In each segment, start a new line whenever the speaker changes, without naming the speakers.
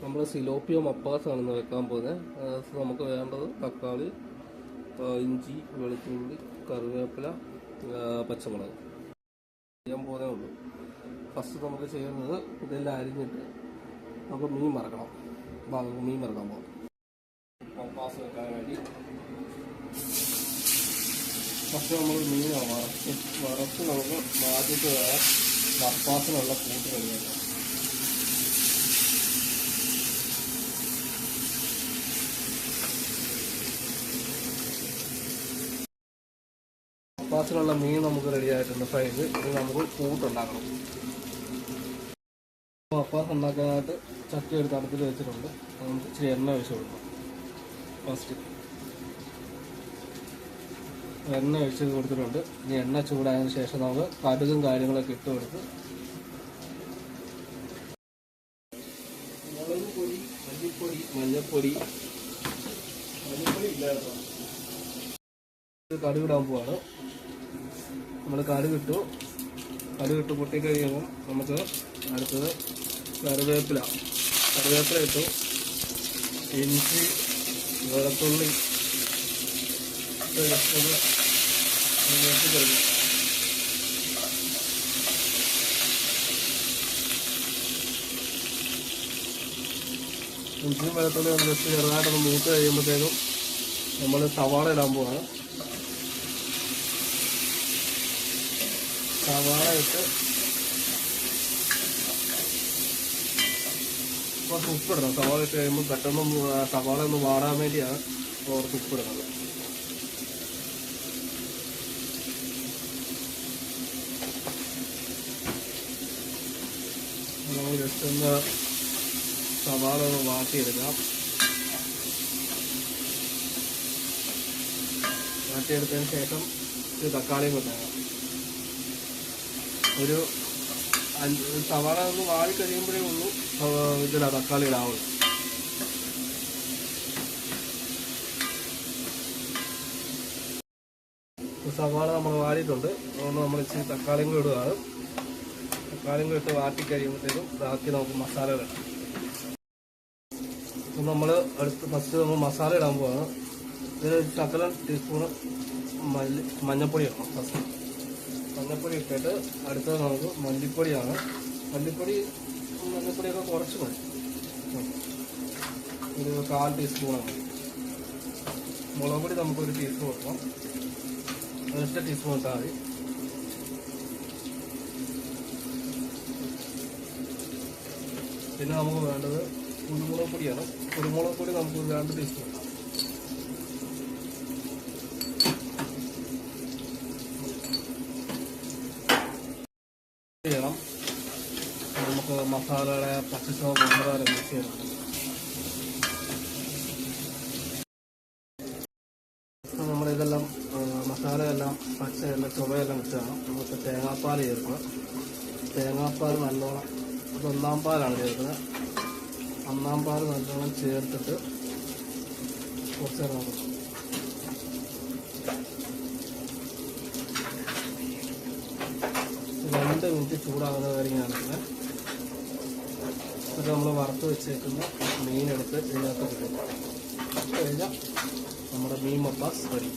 നമ്മൾ സിലോപ്പിയോ മപ്പാസാണ് വെക്കാൻ പോകുന്നത്. നമുക്ക് വേണ്ടത് തക്കാളി, ഇഞ്ചി, വെളുത്തുള്ളി, കറിവേപ്പില, പച്ചമുളക് ചെയ്യാൻ പോകുന്നേ ഉള്ളൂ. ഫസ്റ്റ് നമുക്ക് ചെയ്യുന്നത് ഇതെല്ലാം അരിഞ്ഞിട്ട് നമുക്ക് മീൻ മറക്കണം. മീൻ മറക്കാൻ പോകും മപ്പാസ് വെക്കാൻ വേണ്ടി. ഫസ്റ്റ് നമ്മൾ മീൻ വറുത്ത് നമുക്ക് മാറ്റിയിട്ട് വേണം മപ്പാസിനുള്ള കൂട്ട് കഴിയാൻ. മപ്പാസിനുള്ള മീൻ നമുക്ക് റെഡി ആയിട്ടുണ്ട് ഫ്രൈ ചെയ്ത്. ഇത് നമുക്ക് കൂട്ടുണ്ടാക്കണം. മപ്പാസ് ഉണ്ടാക്കാനായിട്ട് ചട്ടി എടുത്ത് അടുപ്പിൽ വെച്ചിട്ടുണ്ട്. നമുക്ക് ഇച്ചിരി എണ്ണ ഒഴിച്ച് കൊടുക്കണം. ഫസ്റ്റ് എണ്ണ ഒഴിച്ച് കൊടുത്തിട്ടുണ്ട്. ഇനി എണ്ണ ചൂടായതിനു ശേഷം നമുക്ക് കടുകും കാര്യങ്ങളൊക്കെ ഇട്ട് കൊടുത്ത് മുളക് പൊടി, മല്ലിപ്പൊടി, മഞ്ഞൾപ്പൊടി ഇല്ലാത്ത കടുകിടാൻ പോവാണ്. നമ്മൾ കടുകിട്ടു പൊട്ടിക്കഴിയുമ്പോൾ നമുക്ക് അടുത്തത് കറിവേപ്പില ഇട്ടു. ഇഞ്ചി, വെളുത്തുള്ളി കഴിഞ്ഞു. ഇഞ്ചിയും വെളുത്തുള്ളി ഒന്ന് ജസ്റ്റ് ചെറുതായിട്ടൊന്ന് മൂത്ത് കഴിയുമ്പോഴത്തേക്കും നമ്മൾ സവാള ഇടാൻ പോവാണ്. സവാള ഇട്ട് കുറച്ച് ഉപ്പിടണം. സവാള ഇട്ട് കഴിയുമ്പോൾ പെട്ടെന്ന് സവാള ഒന്ന് വാടാൻ വേണ്ടിയാണ് കുറച്ച് ഉപ്പിടുന്നത്. നമുക്ക് ജസ്റ്റ് ഒന്ന് സവാള ഒന്ന് വാട്ടിയെടുക്കാം. വാട്ടിയെടുത്തതിന് ശേഷം ഒരു തക്കാളിയും കൊണ്ടാകാം. ഒരു സവാള ഒന്ന് വാടി കഴിയുമ്പോഴേ ഉള്ളൂ ഇതിടാം, തക്കാളി ഇടാവുള്ളൂ. സവാള നമ്മൾ വാടിയിട്ടുണ്ട്. അതുകൊണ്ട് നമ്മൾ ഇച്ചിരി തക്കാളിയും കൂടെ ഇടുകയാണ്. തക്കാളിയും കൂടെ ഇട്ട് വാട്ടി കഴിയുമ്പോഴത്തേക്കും ബാക്കി നമുക്ക് മസാല ഇടാം. അപ്പം നമ്മൾ ഫസ്റ്റ് നമ്മൾ മസാല ഇടാൻ പോവാണ്. ഇതിൽ ശകലം ടീസ്പൂണ് മഞ്ഞൾപ്പൊടി ഇടണം. ഫസ്റ്റ് മഞ്ഞൾപ്പൊടി ഇട്ടിട്ട് അടുത്തത് നമുക്ക് മല്ലിപ്പൊടിയാണ്. മഞ്ഞൾപ്പൊടിയൊക്കെ കുറച്ച് മതി. ഒരു 1/4 ടീസ്പൂണാണ്. മുളക് പൊടി നമുക്കൊരു ടീസ്പൂൺ ഇടണം. 1 ടീസ്പൂൺ ഇട്ടാൽ മതി. പിന്നെ നമുക്ക് വേണ്ടത് കുരുമുളക് പൊടിയാണ്. കുരുമുളക് പൊടി നമുക്ക് 2 ടീസ്പൂൺ ഇടാം. ചെയ്യണം. നമുക്ക് മസാലയുടെ പച്ചച്ചോ കൊണ്ടുവരെ മിക്സ് ചെയ്യണം. നമ്മളിതെല്ലാം മസാലയെല്ലാം പച്ചയെല്ലാം ചുവയെല്ലാം വെച്ചാണ് നമുക്ക് തേങ്ങാപ്പാൽ ചേർക്കുക. തേങ്ങാപ്പാൽ നല്ലോണം, അത് 1-ാം പാലാണ് ചേർക്കുന്നത്. 1-ാം പാൽ നല്ലോണം ചേർത്തിട്ട് കുറച്ച് നേരം നോക്കണം. രണ്ട് മിനിറ്റ് ചൂടാകുന്ന കാര്യങ്ങളാണ്. എന്നിട്ട് നമ്മൾ വറുത്ത് വെച്ചേക്കുന്ന മീനെടുത്ത് ഇതിനകത്ത് കിട്ടും. കഴിഞ്ഞാൽ നമ്മുടെ മീൻ മപ്പാസ് റെഡി.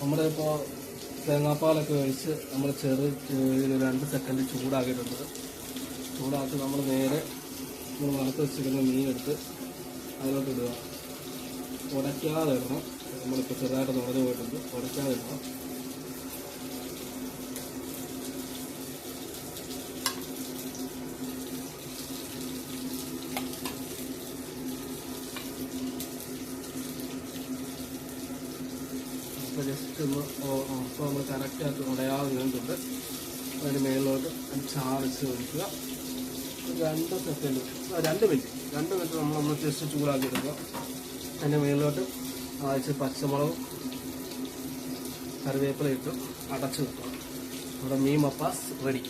നമ്മളിപ്പോൾ തേങ്ങാപ്പാലൊക്കെ ഒഴിച്ച് നമ്മൾ 2 സെക്കൻഡ് ചൂടാക്കിയിട്ടുണ്ട്. ചൂടാക്കി നമ്മൾ നേരെ വറുത്ത് വെച്ചിരിക്കുന്ന മീനെടുത്ത് അതിലോട്ട് ഇടുക. ഉടയ്ക്കാതെ ഇടണം. നമ്മളിപ്പോൾ ചെറുതായിട്ട് ഉടഞ്ഞു പോയിട്ടുണ്ട്. ഉടയ്ക്കാതെ ഇടണം. അപ്പോൾ ജസ്റ്റ് ഒന്ന് അപ്പോൾ നമ്മൾ കറക്റ്റായിട്ട് ഉടയാതെ വീണ്ടുണ്ട്. അതിന് മേളിലോട്ട് ചാറിച്ച് ഒഴിക്കുക. 2 സെക്കൻഡ് 2 മിനിറ്റ് നമ്മളൊന്ന് ജസ്റ്റ് ചൂടാക്കി എടുക്കുക. അതിൻ്റെ മേളിലോട്ട് ആഴ്ച പച്ചമുളകും കറിവേപ്പില ഇട്ട് അടച്ചു വെക്കുക. നമ്മുടെ മീൻ മപ്പാസ് റെഡി.